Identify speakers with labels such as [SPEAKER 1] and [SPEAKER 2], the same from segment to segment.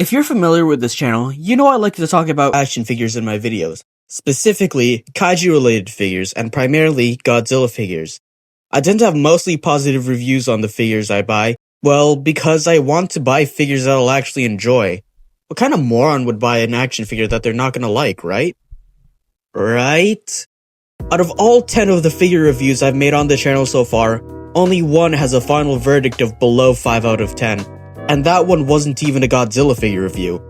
[SPEAKER 1] If you're familiar with this channel, you know I like to talk about action figures in my videos, specifically kaiju-related figures and primarily Godzilla figures. I tend to have mostly positive reviews on the figures I buy, well, because I want to buy figures that I'll actually enjoy. What kind of moron would buy an action figure that they're not gonna like, right? Right? Out of all 10 of the figure reviews I've made on the channel so far, only one has a final verdict of below 5 out of 10. And that one wasn't even a Godzilla figure review.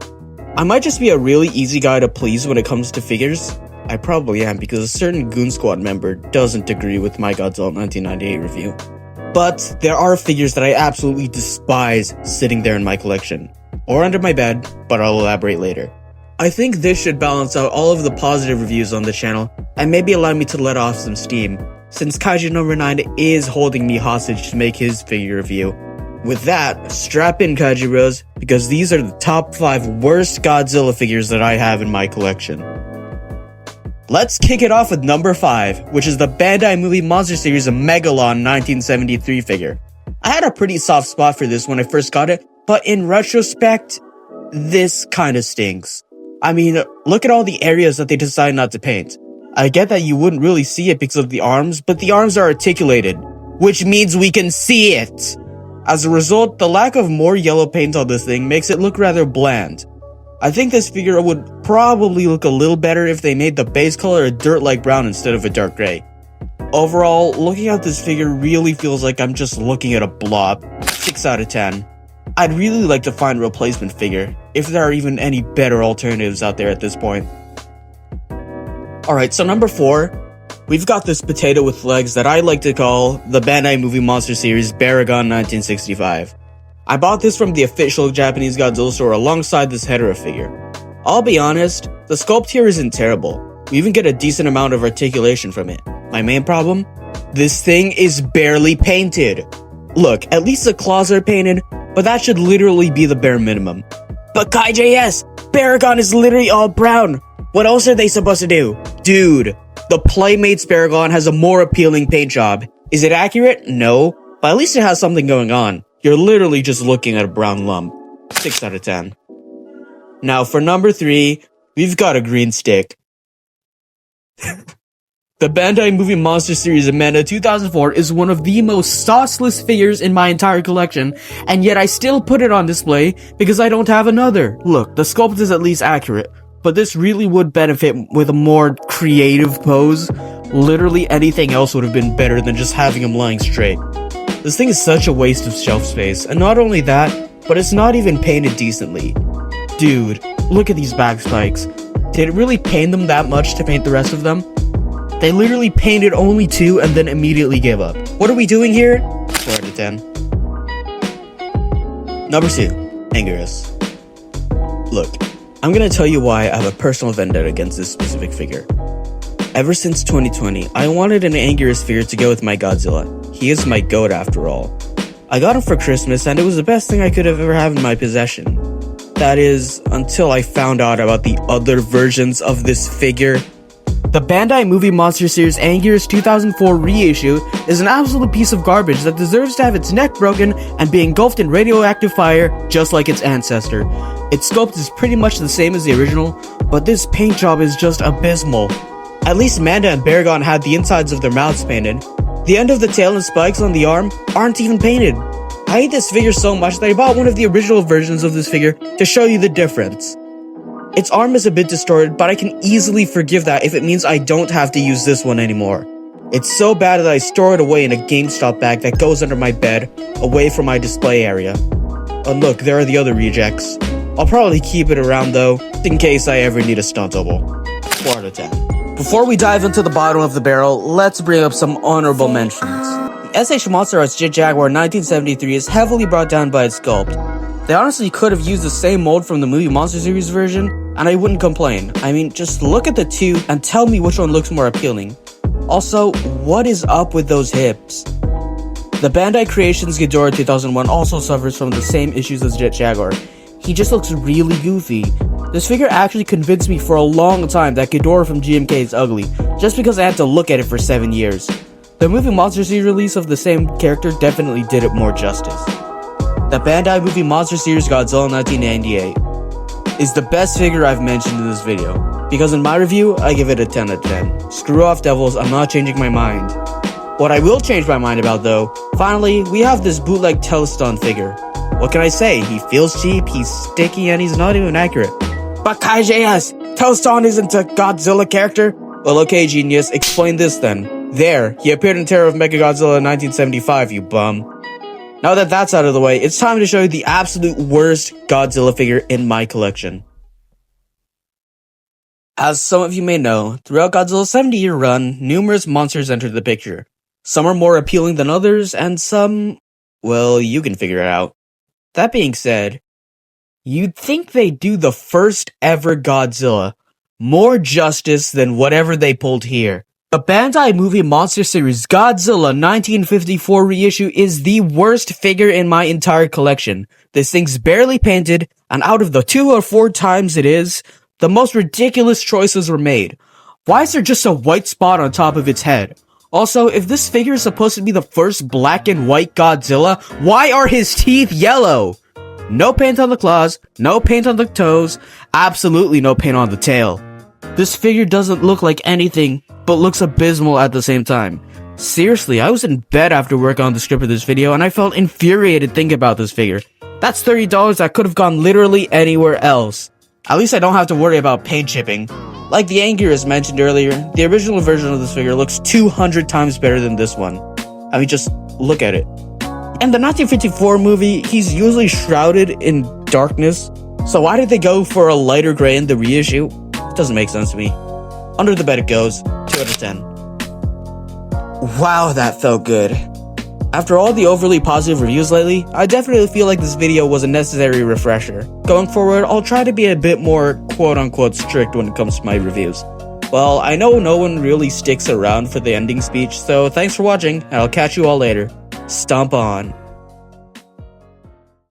[SPEAKER 1] I might just be a really easy guy to please when it comes to figures. I probably am, because a certain Goon Squad member doesn't agree with my Godzilla 1998 review. But there are figures that I absolutely despise sitting there in my collection. Or under my bed, but I'll elaborate later. I think this should balance out all of the positive reviews on the channel, and maybe allow me to let off some steam, since Kaiju number 9 is holding me hostage to make his figure review. With that, strap in KaijuBros, because these are the top 5 worst Godzilla figures that I have in my collection. Let's kick it off with number 5, which is the Bandai movie monster series Megalon 1973 figure. I had a pretty soft spot for this when I first got it, but in retrospect, this kinda stinks. I mean, look at all the areas that they decided not to paint. I get that you wouldn't really see it because of the arms, but the arms are articulated, which means we can see it! As a result, the lack of more yellow paint on this thing makes it look rather bland. I think this figure would probably look a little better if they made the base color a dirt-like brown instead of a dark gray. Overall, looking at this figure really feels like I'm just looking at a blob. 6 out of 10. I'd really like to find a replacement figure, if there are even any better alternatives out there at this point. Alright, so number 4. We've got this potato with legs that I like to call the Bandai movie monster series Baragon 1965. I bought this from the official Japanese Godzilla store alongside this Hedorah figure. I'll be honest, the sculpt here isn't terrible. We even get a decent amount of articulation from it. My main problem? This thing is barely painted. Look, at least the claws are painted, but that should literally be the bare minimum. But KaiJS, Baragon is literally all brown. What else are they supposed to do? Dude. The Playmates Baragon has a more appealing paint job. Is it accurate? No. But at least it has something going on. You're literally just looking at a brown lump. 6 out of 10. Now for number 3, we've got a green stick. The Bandai movie monster series Amanda 2004 is one of the most sauceless figures in my entire collection, and yet I still put it on display because I don't have another. Look, the sculpt is at least accurate, but this really would benefit with a more creative pose. Literally anything else would have been better than just having him lying straight. This thing is such a waste of shelf space, and not only that, but it's not even painted decently. Dude, look at these back spikes. Did it really pain them that much to paint the rest of them? They literally painted only 2 and then immediately gave up. What are we doing here? 4 out of 10. Number 2, Anguirus. Look, I'm gonna tell you why I have a personal vendetta against this specific figure. Ever since 2020, I wanted an Anguirus figure to go with my Godzilla. He is my goat after all. I got him for Christmas and it was the best thing I could have ever had in my possession. That is, until I found out about the other versions of this figure. The Bandai movie monster series Anguirus 2004 reissue is an absolute piece of garbage that deserves to have its neck broken and be engulfed in radioactive fire just like its ancestor. Its sculpt is pretty much the same as the original, but this paint job is just abysmal. At least Amanda and Baragon had the insides of their mouths painted. The end of the tail and spikes on the arm aren't even painted. I hate this figure so much that I bought one of the original versions of this figure to show you the difference. Its arm is a bit distorted, but I can easily forgive that if it means I don't have to use this one anymore. It's so bad that I store it away in a GameStop bag that goes under my bed, away from my display area. And look, there are the other rejects. I'll probably keep it around though, in case I ever need a stunt double. 4 out of 10. Before we dive into the bottom of the barrel, let's bring up some honorable mentions. The SH Monster Arts Jet Jaguar 1973 is heavily brought down by its sculpt. They honestly could have used the same mold from the movie monster series version, and I wouldn't complain. I mean, just look at the two and tell me which one looks more appealing. Also, what is up with those hips? The Bandai Creations Ghidorah 2001 also suffers from the same issues as Jet Jaguar. He just looks really goofy. This figure actually convinced me for a long time that Ghidorah from GMK is ugly, just because I had to look at it for 7 years. The movie Monster Series release of the same character definitely did it more justice. The Bandai movie Monster Series Godzilla 1998. is the best figure I've mentioned in this video, because in my review, I give it a 10 out of 10. Screw off devils, I'm not changing my mind. What I will change my mind about though, finally, we have this bootleg Teleston figure. What can I say? He feels cheap, he's sticky, and he's not even accurate. But KaijuBros, Teleston isn't a Godzilla character? Well, okay, genius, explain this then. There, he appeared in Terror of Mechagodzilla in 1975, you bum. Now that that's out of the way, it's time to show you the absolute worst Godzilla figure in my collection. As some of you may know, throughout Godzilla's 70-year run, numerous monsters entered the picture. Some are more appealing than others, and some, well, you can figure it out. That being said, you'd think they'd do the first ever Godzilla more justice than whatever they pulled here. The Bandai movie monster series Godzilla 1954 reissue is the worst figure in my entire collection. This thing's barely painted, and out of the 2 or 4 times it is, the most ridiculous choices were made. Why is there just a white spot on top of its head? Also, if this figure is supposed to be the first black and white Godzilla, why are his teeth yellow? No paint on the claws, no paint on the toes, absolutely no paint on the tail. This figure doesn't look like anything, but looks abysmal at the same time. Seriously, I was in bed after working on the script of this video and I felt infuriated thinking about this figure. That's $30 that could have gone literally anywhere else. At least I don't have to worry about paint chipping. Like the anger as mentioned earlier, the original version of this figure looks 200 times better than this one. I mean, just look at it. In the 1954 movie, he's usually shrouded in darkness, so why did they go for a lighter gray in the reissue? It doesn't make sense to me. Under the bed it goes, 2 out of 10. Wow, that felt good. After all the overly positive reviews lately, I definitely feel like this video was a necessary refresher. Going forward, I'll try to be a bit more quote-unquote strict when it comes to my reviews. Well, I know no one really sticks around for the ending speech, so thanks for watching, and I'll catch you all later. Stomp on.